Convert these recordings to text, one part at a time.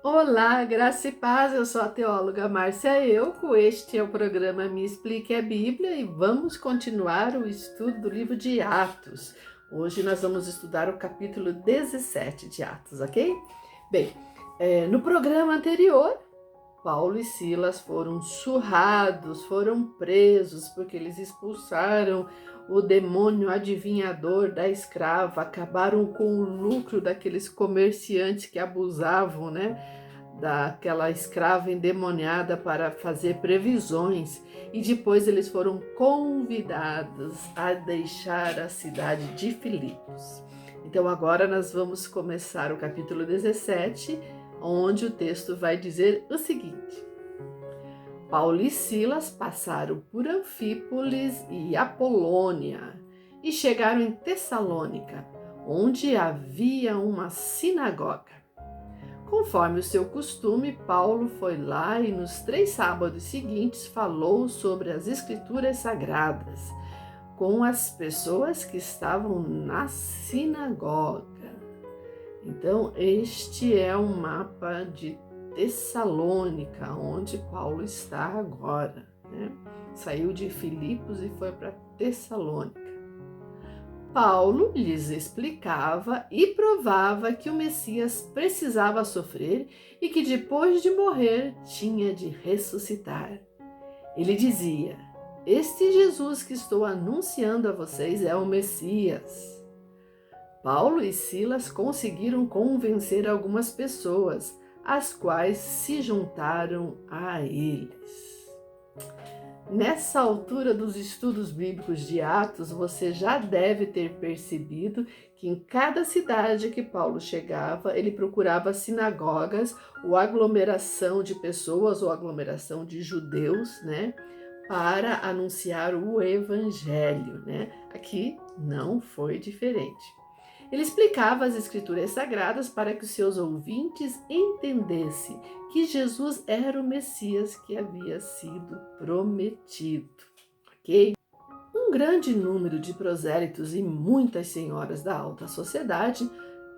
Olá, graça e paz, eu sou a teóloga Márcia Euco, este é o programa Me Explique a Bíblia e vamos continuar o estudo do livro de Atos. Hoje nós vamos estudar o capítulo 17 de Atos, ok? Bem, no programa anterior, Paulo e Silas foram surrados, foram presos porque eles expulsaram o demônio adivinhador da escrava, acabaram com o lucro daqueles comerciantes que abusavam, daquela escrava endemoniada para fazer previsões. E depois eles foram convidados a deixar a cidade de Filipos. Então agora nós vamos começar o capítulo 17, onde o texto vai dizer o seguinte: Paulo e Silas passaram por Anfípolis e Apolônia e chegaram em Tessalônica, onde havia uma sinagoga. Conforme o seu costume, Paulo foi lá e nos 3 sábados seguintes falou sobre as Escrituras Sagradas com as pessoas que estavam na sinagoga. Então, este é um mapa de Tessalônica, onde Paulo está agora, Saiu de Filipos e foi para Tessalônica. Paulo lhes explicava e provava que o Messias precisava sofrer e que depois de morrer tinha de ressuscitar. Ele dizia: "Este Jesus que estou anunciando a vocês é o Messias." Paulo e Silas conseguiram convencer algumas pessoas, as quais se juntaram a eles. Nessa altura dos estudos bíblicos de Atos, você já deve ter percebido que em cada cidade que Paulo chegava, ele procurava sinagogas ou aglomeração de pessoas ou aglomeração de judeus, para anunciar o evangelho, Aqui não foi diferente. Ele explicava as Escrituras Sagradas para que os seus ouvintes entendessem que Jesus era o Messias que havia sido prometido, ok? Um grande número de prosélitos e muitas senhoras da alta sociedade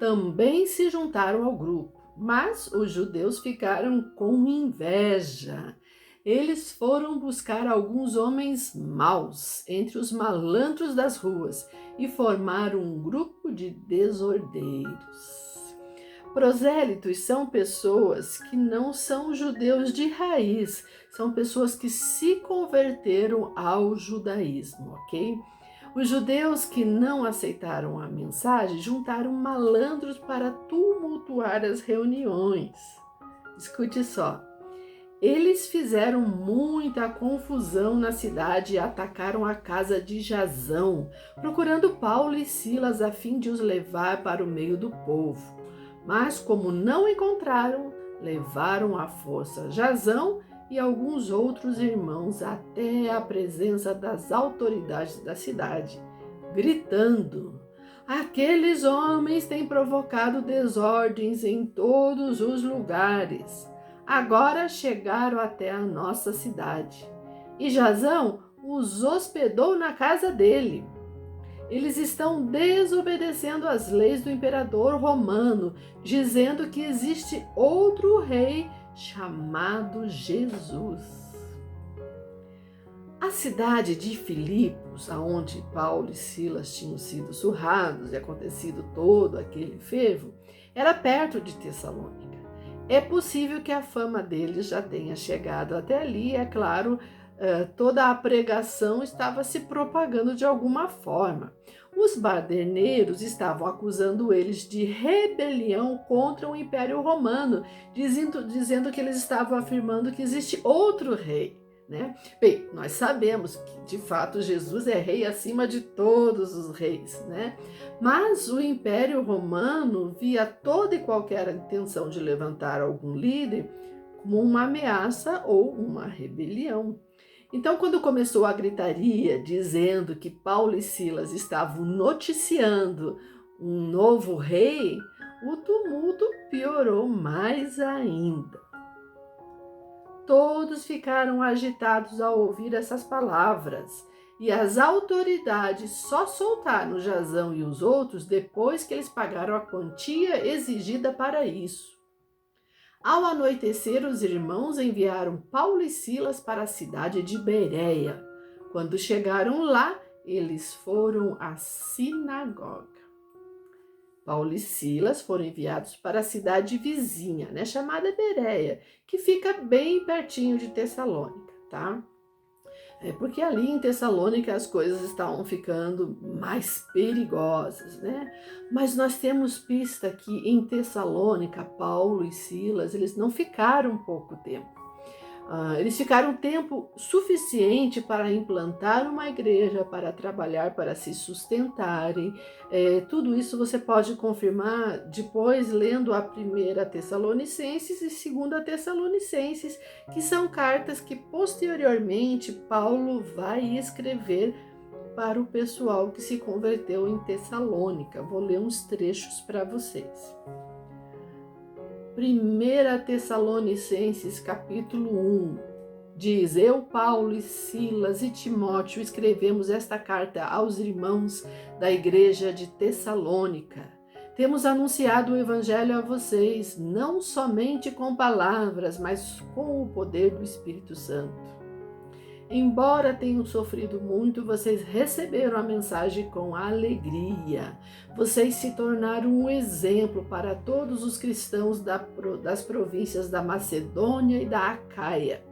também se juntaram ao grupo, mas os judeus ficaram com inveja. Eles foram buscar alguns homens maus entre os malandros das ruas e formaram um grupo de desordeiros. Prosélitos são pessoas que não são judeus de raiz, são pessoas que se converteram ao judaísmo, ok? Os judeus que não aceitaram a mensagem juntaram malandros para tumultuar as reuniões. Escute só. Eles fizeram muita confusão na cidade e atacaram a casa de Jasão, procurando Paulo e Silas a fim de os levar para o meio do povo. Mas como não encontraram, levaram à força Jasão e alguns outros irmãos até a presença das autoridades da cidade, gritando: "Aqueles homens têm provocado desordens em todos os lugares. Agora chegaram até a nossa cidade, e Jasão os hospedou na casa dele. Eles estão desobedecendo às leis do imperador romano, dizendo que existe outro rei chamado Jesus." A cidade de Filipos, aonde Paulo e Silas tinham sido surrados e acontecido todo aquele fervo, era perto de Tessalônica. É possível que a fama deles já tenha chegado até ali, é claro, toda a pregação estava se propagando de alguma forma. Os baderneiros estavam acusando eles de rebelião contra o Império Romano, dizendo que eles estavam afirmando que existe outro rei. Bem, nós sabemos que de fato Jesus é rei acima de todos os reis, Mas o Império Romano via toda e qualquer intenção de levantar algum líder como uma ameaça ou uma rebelião. Então, quando começou a gritaria dizendo que Paulo e Silas estavam noticiando um novo rei, o tumulto piorou mais ainda. Todos ficaram agitados ao ouvir essas palavras, e as autoridades só soltaram Jasão e os outros depois que eles pagaram a quantia exigida para isso. Ao anoitecer, os irmãos enviaram Paulo e Silas para a cidade de Bereia. Quando chegaram lá, eles foram à sinagoga. Paulo e Silas foram enviados para a cidade vizinha, chamada Bereia, que fica bem pertinho de Tessalônica, tá? Porque ali em Tessalônica as coisas estavam ficando mais perigosas, né? Mas nós temos pista que em Tessalônica, Paulo e Silas, eles não ficaram pouco tempo. Eles ficaram tempo suficiente para implantar uma igreja, para trabalhar, para se sustentarem. Tudo isso você pode confirmar depois lendo a 1 Tessalonicenses e 2 Tessalonicenses, que são cartas que posteriormente Paulo vai escrever para o pessoal que se converteu em Tessalônica. Vou ler uns trechos para vocês. 1 Tessalonicenses capítulo 1 diz: Eu, Paulo e Silas e Timóteo escrevemos esta carta aos irmãos da igreja de Tessalônica. Temos anunciado o evangelho a vocês, não somente com palavras, mas com o poder do Espírito Santo. Embora tenham sofrido muito, vocês receberam a mensagem com alegria. Vocês se tornaram um exemplo para todos os cristãos das províncias da Macedônia e da Acaia.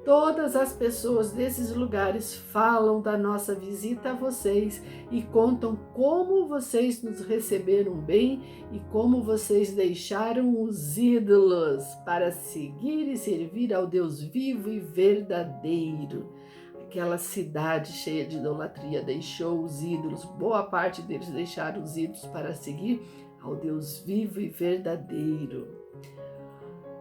Todas as pessoas desses lugares falam da nossa visita a vocês e contam como vocês nos receberam bem e como vocês deixaram os ídolos para seguir e servir ao Deus vivo e verdadeiro. Aquela cidade cheia de idolatria deixou os ídolos, boa parte deles deixaram os ídolos para seguir ao Deus vivo e verdadeiro.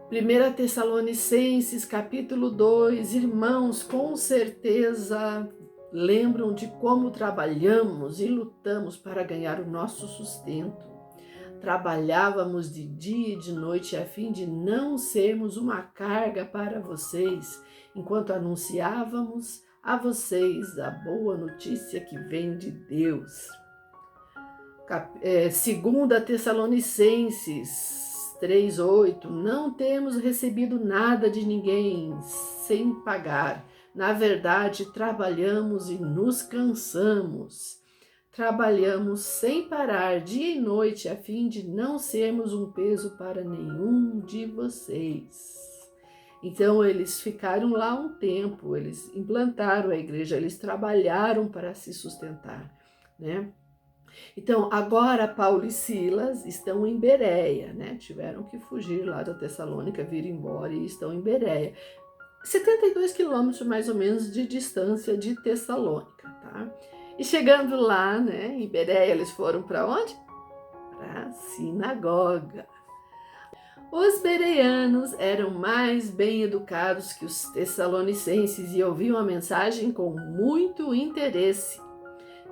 1 Tessalonicenses capítulo 2, irmãos, com certeza lembram de como trabalhamos e lutamos para ganhar o nosso sustento. Trabalhávamos de dia e de noite a fim de não sermos uma carga para vocês, enquanto anunciávamos a vocês a boa notícia que vem de Deus. 2 Tessalonicenses 3:8, não temos recebido nada de ninguém sem pagar. Na verdade, trabalhamos e nos cansamos. Trabalhamos sem parar dia e noite a fim de não sermos um peso para nenhum de vocês. Então, eles ficaram lá um tempo, eles implantaram a igreja, eles trabalharam para se sustentar, né? Então, agora Paulo e Silas estão em Bereia, né? Tiveram que fugir lá da Tessalônica, vir embora e estão em Bereia. 72 quilômetros mais ou menos de distância de Tessalônica, tá? E chegando lá, né, em Bereia, eles foram para onde? Para a sinagoga. Os bereanos eram mais bem educados que os tessalonicenses e ouviam a mensagem com muito interesse.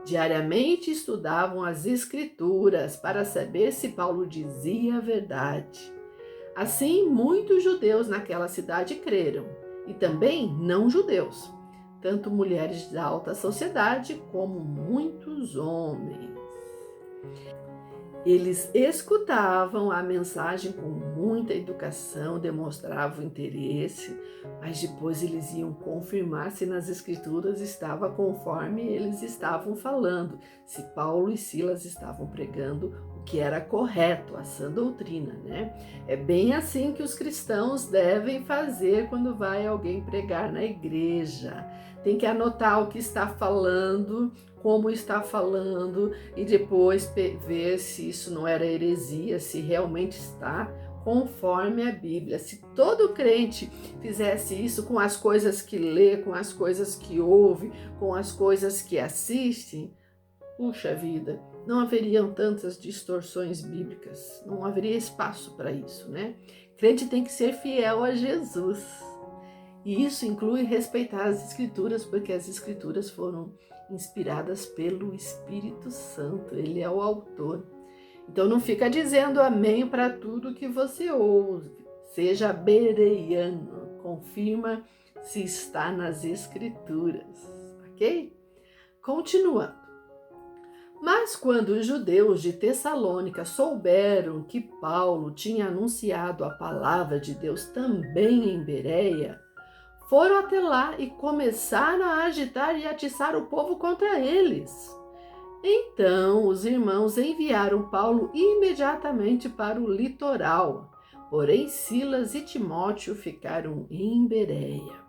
Diariamente estudavam as Escrituras para saber se Paulo dizia a verdade. Assim, muitos judeus naquela cidade creram, e também não-judeus, tanto mulheres da alta sociedade como muitos homens. Eles escutavam a mensagem com muita educação, demonstravam interesse, mas depois eles iam confirmar se nas Escrituras estava conforme eles estavam falando, se Paulo e Silas estavam pregando o que era correto, a sã doutrina, né? É bem assim que os cristãos devem fazer quando vai alguém pregar na igreja. Tem que anotar o que está falando, como está falando e depois ver se isso não era heresia, se realmente está conforme a Bíblia. Se todo crente fizesse isso com as coisas que lê, com as coisas que ouve, com as coisas que assiste, puxa vida, não haveriam tantas distorções bíblicas, não haveria espaço para isso, né? Crente tem que ser fiel a Jesus. E isso inclui respeitar as Escrituras, porque as Escrituras foram inspiradas pelo Espírito Santo, ele é o autor. Então não fica dizendo amém para tudo que você ouve, seja bereano, confirma se está nas Escrituras, ok? Continuando. Mas quando os judeus de Tessalônica souberam que Paulo tinha anunciado a palavra de Deus também em Bereia, foram até lá e começaram a agitar e atiçar o povo contra eles. Então os irmãos enviaram Paulo imediatamente para o litoral, porém Silas e Timóteo ficaram em Bereia.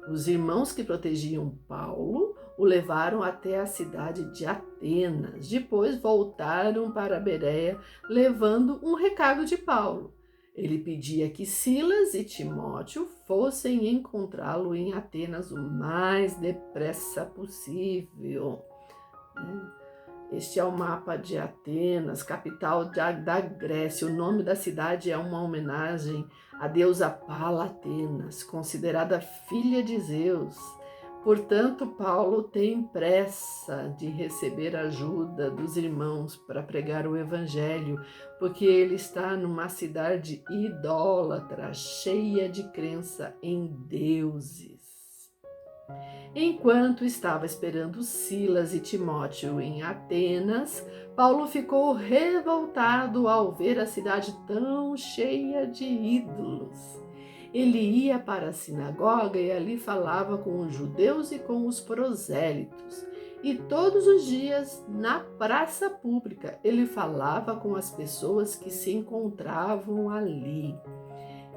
Os irmãos que protegiam Paulo o levaram até a cidade de Atenas. Depois voltaram para Bereia, levando um recado de Paulo. Ele pedia que Silas e Timóteo fossem encontrá-lo em Atenas o mais depressa possível. Este é o mapa de Atenas, capital da Grécia. O nome da cidade é uma homenagem à deusa Palatenas, considerada filha de Zeus. Portanto, Paulo tem pressa de receber ajuda dos irmãos para pregar o evangelho, porque ele está numa cidade idólatra, cheia de crença em deuses. Enquanto estava esperando Silas e Timóteo em Atenas, Paulo ficou revoltado ao ver a cidade tão cheia de ídolos. Ele ia para a sinagoga e ali falava com os judeus e com os prosélitos. E todos os dias, na praça pública, ele falava com as pessoas que se encontravam ali.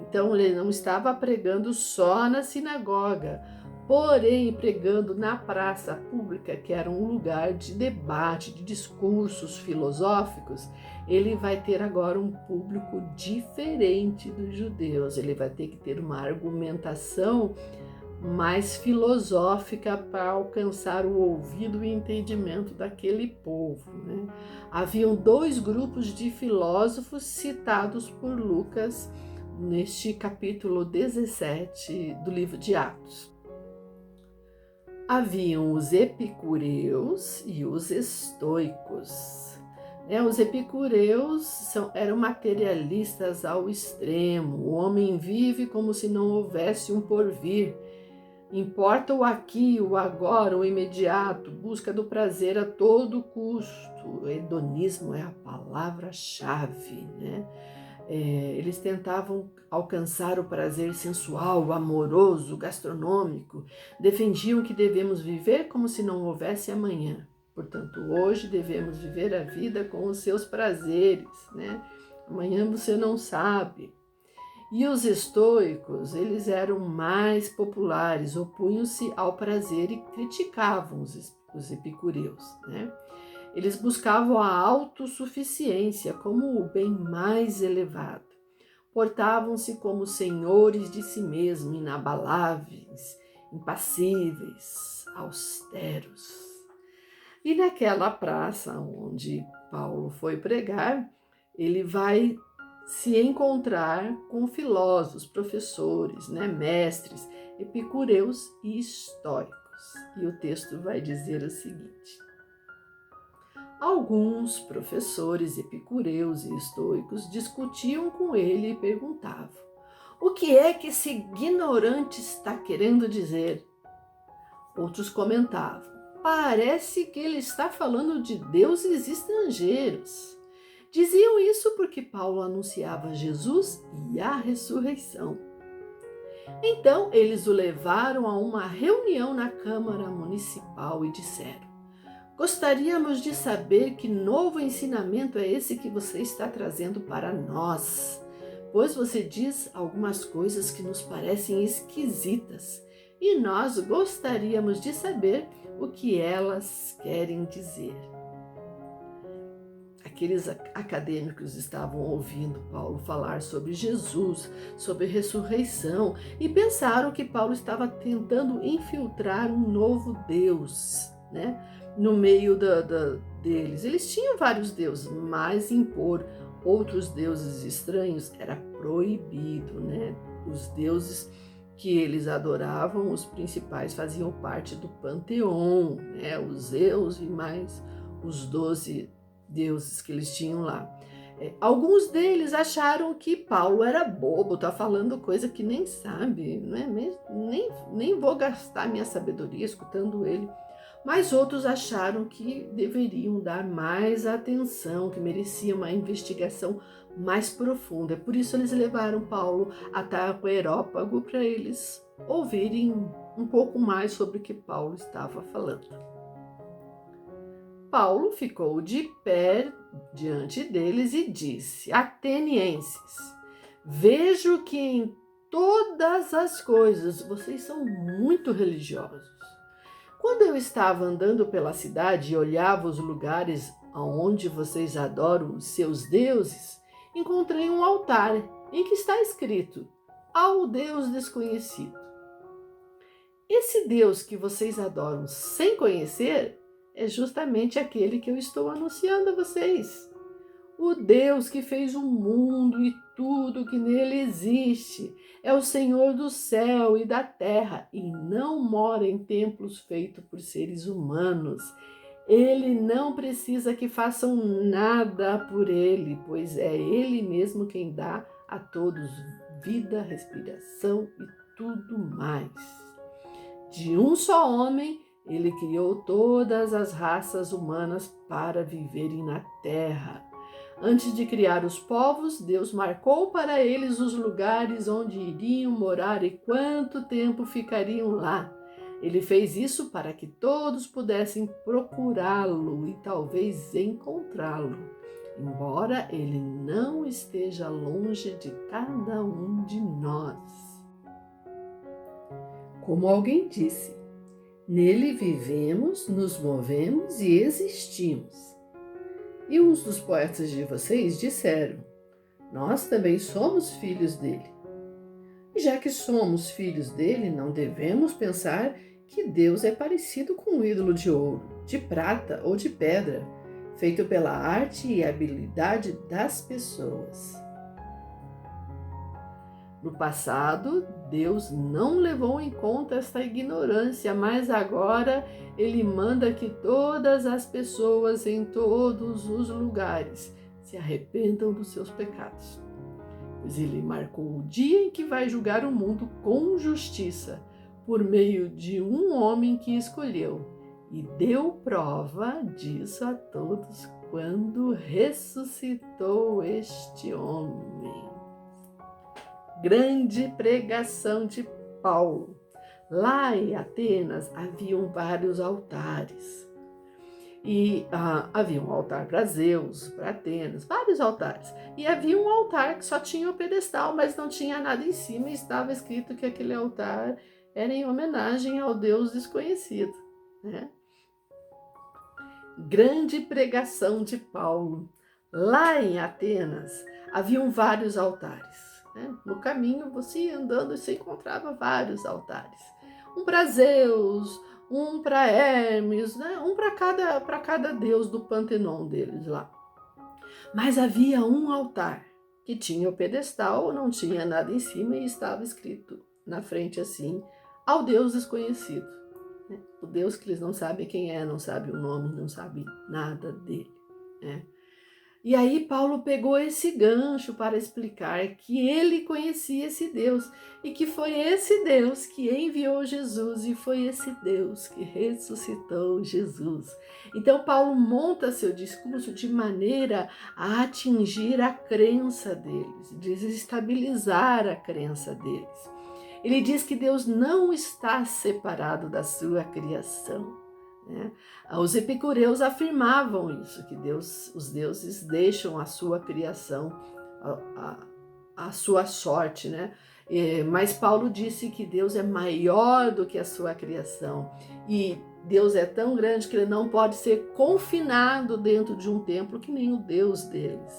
Então, ele não estava pregando só na sinagoga, porém pregando na praça pública, que era um lugar de debate, de discursos filosóficos. Ele vai ter agora um público diferente dos judeus. Ele vai ter que ter uma argumentação mais filosófica para alcançar o ouvido e entendimento daquele povo, né? Haviam 2 grupos de filósofos citados por Lucas neste capítulo 17 do livro de Atos. Haviam os epicureus e os estoicos. Os epicureus eram materialistas ao extremo. O homem vive como se não houvesse um porvir. Importa o aqui, o agora, o imediato, busca do prazer a todo custo. O hedonismo é a palavra-chave, né? Eles tentavam alcançar o prazer sensual, o amoroso, o gastronômico. Defendiam que devemos viver como se não houvesse amanhã. Portanto, hoje devemos viver a vida com os seus prazeres, né? Amanhã você não sabe. E os estoicos, eles eram mais populares, opunham-se ao prazer e criticavam os epicureus, né? Eles buscavam a autossuficiência como o bem mais elevado. Portavam-se como senhores de si mesmos, inabaláveis, impassíveis, austeros. E naquela praça onde Paulo foi pregar, ele vai se encontrar com filósofos, professores, né, mestres, epicureus e estoicos. E o texto vai dizer o seguinte: alguns professores epicureus e estoicos discutiam com ele e perguntavam: o que é que esse ignorante está querendo dizer? Outros comentavam: parece que ele está falando de deuses estrangeiros. Diziam isso porque Paulo anunciava Jesus e a ressurreição. Então eles o levaram a uma reunião na Câmara Municipal e disseram: gostaríamos de saber que novo ensinamento é esse que você está trazendo para nós, pois você diz algumas coisas que nos parecem esquisitas e nós gostaríamos de saber o que elas querem dizer. Aqueles acadêmicos estavam ouvindo Paulo falar sobre Jesus, sobre ressurreição, e pensaram que Paulo estava tentando infiltrar um novo Deus, né, no meio deles. Eles tinham vários deuses, mas impor outros deuses estranhos era proibido, né? Os deuses que eles adoravam, os principais, faziam parte do panteão, né? Os Zeus e mais os 12 deuses que eles tinham lá. Alguns deles acharam que Paulo era bobo, está falando coisa que nem sabe, né? Nem vou gastar minha sabedoria escutando ele. Mas outros acharam que deveriam dar mais atenção, que merecia uma investigação mais profunda. Por isso eles levaram Paulo até o Areópago para eles ouvirem um pouco mais sobre o que Paulo estava falando. Paulo ficou de pé diante deles e disse: Atenienses, vejo que em todas as coisas vocês são muito religiosos. Quando eu estava andando pela cidade e olhava os lugares onde vocês adoram os seus deuses, encontrei um altar em que está escrito: ao Deus desconhecido. Esse Deus que vocês adoram sem conhecer é justamente aquele que eu estou anunciando a vocês. O Deus que fez o mundo e tudo que nele existe é o Senhor do céu e da terra e não mora em templos feitos por seres humanos. Ele não precisa que façam nada por ele, pois é ele mesmo quem dá a todos vida, respiração e tudo mais. De um só homem, ele criou todas as raças humanas para viverem na terra. Antes de criar os povos, Deus marcou para eles os lugares onde iriam morar e quanto tempo ficariam lá. Ele fez isso para que todos pudessem procurá-lo e talvez encontrá-lo, embora ele não esteja longe de cada um de nós. Como alguém disse, nele vivemos, nos movemos e existimos. E uns dos poetas de vocês disseram: nós também somos filhos dele. E já que somos filhos dele, não devemos pensar que Deus é parecido com um ídolo de ouro, de prata ou de pedra, feito pela arte e habilidade das pessoas. No passado, Deus não levou em conta esta ignorância, mas agora Ele manda que todas as pessoas em todos os lugares se arrependam dos seus pecados. Pois Ele marcou o dia em que vai julgar o mundo com justiça, por meio de um homem que escolheu, e deu prova disso a todos quando ressuscitou este homem. Grande pregação de Paulo. Lá em Atenas haviam vários altares. E havia um altar para Zeus, para Atenas, vários altares. E havia um altar que só tinha o pedestal, mas não tinha nada em cima e estava escrito que aquele altar era em homenagem ao Deus desconhecido, né? Grande pregação de Paulo. Lá em Atenas haviam vários altares. No caminho, você ia andando e você encontrava vários altares. Um para Zeus, um para Hermes, né? Um para cada deus do Panteão deles lá. Mas havia um altar que tinha o pedestal, não tinha nada em cima e estava escrito na frente assim: ao Deus desconhecido. O Deus que eles não sabem quem é, não sabem o nome, não sabem nada dele, né? E aí Paulo pegou esse gancho para explicar que ele conhecia esse Deus e que foi esse Deus que enviou Jesus e foi esse Deus que ressuscitou Jesus. Então Paulo monta seu discurso de maneira a atingir a crença deles, desestabilizar a crença deles. Ele diz que Deus não está separado da sua criação. Os epicureus afirmavam isso, que os deuses deixam a sua criação, a sua sorte, né? Mas Paulo disse que Deus é maior do que a sua criação e Deus é tão grande que ele não pode ser confinado dentro de um templo que nem o Deus deles.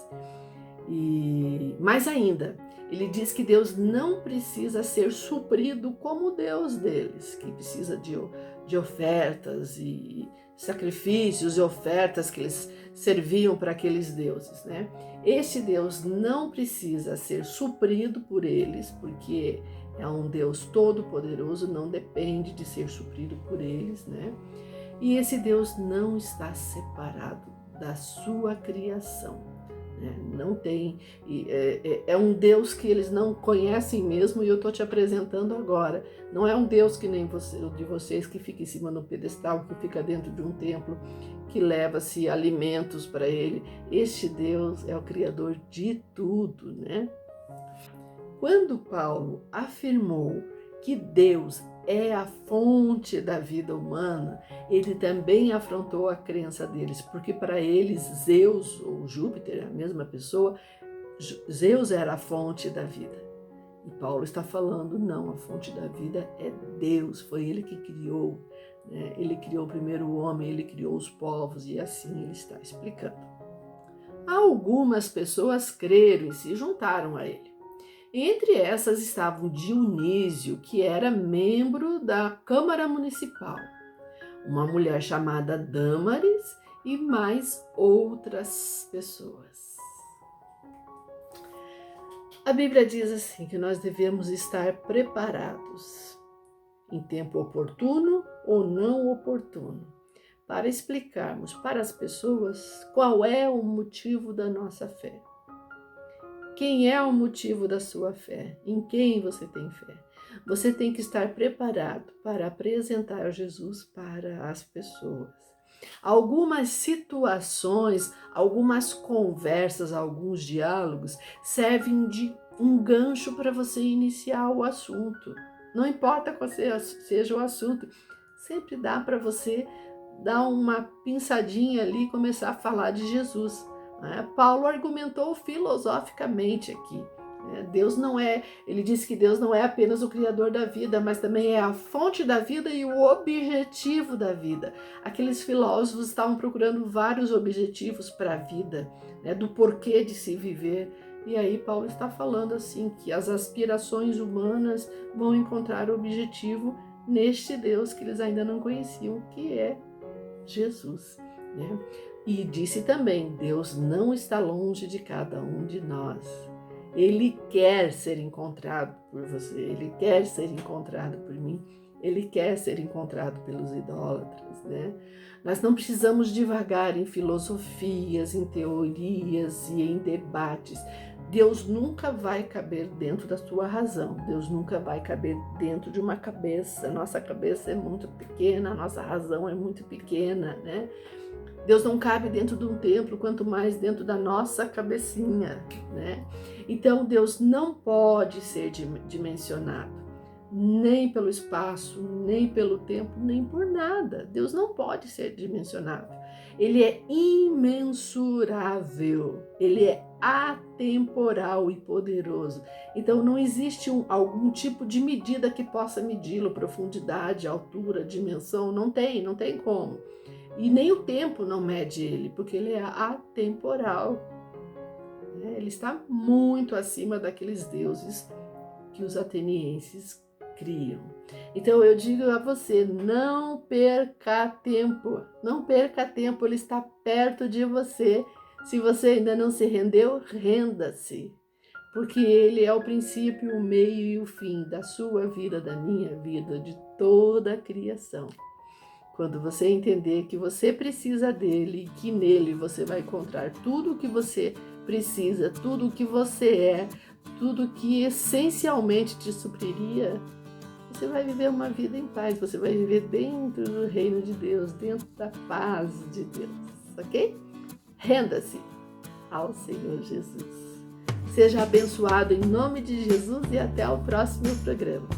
E mais ainda, ele diz que Deus não precisa ser suprido como o Deus deles, que precisa de ofertas e sacrifícios e ofertas que eles serviam para aqueles deuses, né? Este Deus não precisa ser suprido por eles, porque é um Deus todo-poderoso, não depende de ser suprido por eles, né? E esse Deus não está separado da sua criação. né? Não tem, é um Deus que eles não conhecem mesmo, e eu estou te apresentando agora. Não é um Deus que nem de vocês, que fica em cima no pedestal, que fica dentro de um templo, que leva-se alimentos para ele. Este Deus é o Criador de tudo, né? Quando Paulo afirmou que Deus é a fonte da vida humana, ele também afrontou a crença deles, porque para eles Zeus ou Júpiter é a mesma pessoa. Zeus era a fonte da vida. E Paulo está falando, não, a fonte da vida é Deus, foi ele que criou, né? Ele criou primeiro o homem, ele criou os povos, e assim ele está explicando. Algumas pessoas creram e se juntaram a ele. Entre essas estavam Dionísio, que era membro da Câmara Municipal, uma mulher chamada Dâmaris e mais outras pessoas. A Bíblia diz assim que nós devemos estar preparados em tempo oportuno ou não oportuno, para explicarmos para as pessoas qual é o motivo da nossa fé. Quem é o motivo da sua fé? Em quem você tem fé? Você tem que estar preparado para apresentar Jesus para as pessoas. Algumas situações, algumas conversas, alguns diálogos servem de um gancho para você iniciar o assunto. Não importa qual seja o assunto, sempre dá para você dar uma pinçadinha ali e começar a falar de Jesus. Paulo argumentou filosoficamente aqui. Deus não é, ele disse que Deus não é apenas o criador da vida, mas também é a fonte da vida e o objetivo da vida. Aqueles filósofos estavam procurando vários objetivos para a vida, né, do porquê de se viver. E aí Paulo está falando assim que as aspirações humanas vão encontrar o objetivo neste Deus que eles ainda não conheciam, que é Jesus, né? E disse também, Deus não está longe de cada um de nós. Ele quer ser encontrado por você, ele quer ser encontrado por mim, ele quer ser encontrado pelos idólatras, né? Nós não precisamos divagar em filosofias, em teorias e em debates. Deus nunca vai caber dentro da sua razão, Deus nunca vai caber dentro de uma cabeça. Nossa cabeça é muito pequena, a nossa razão é muito pequena, né? Deus não cabe dentro de um templo, quanto mais dentro da nossa cabecinha, né? Então, Deus não pode ser dimensionado, nem pelo espaço, nem pelo tempo, nem por nada. Deus não pode ser dimensionado. Ele é imensurável, ele é atemporal e poderoso. Então, não existe algum tipo de medida que possa medi-lo, profundidade, altura, dimensão, não tem como. E nem o tempo não mede ele, porque ele é atemporal. Ele está muito acima daqueles deuses que os atenienses criam. Então eu digo a você, não perca tempo, ele está perto de você. Se você ainda não se rendeu, renda-se, porque ele é o princípio, o meio e o fim da sua vida, da minha vida, de toda a criação. Quando você entender que você precisa dele e que nele você vai encontrar tudo o que você precisa, tudo o que você é, tudo que essencialmente te supriria, você vai viver uma vida em paz, você vai viver dentro do reino de Deus, dentro da paz de Deus, ok? Renda-se ao Senhor Jesus. Seja abençoado em nome de Jesus e até o próximo programa.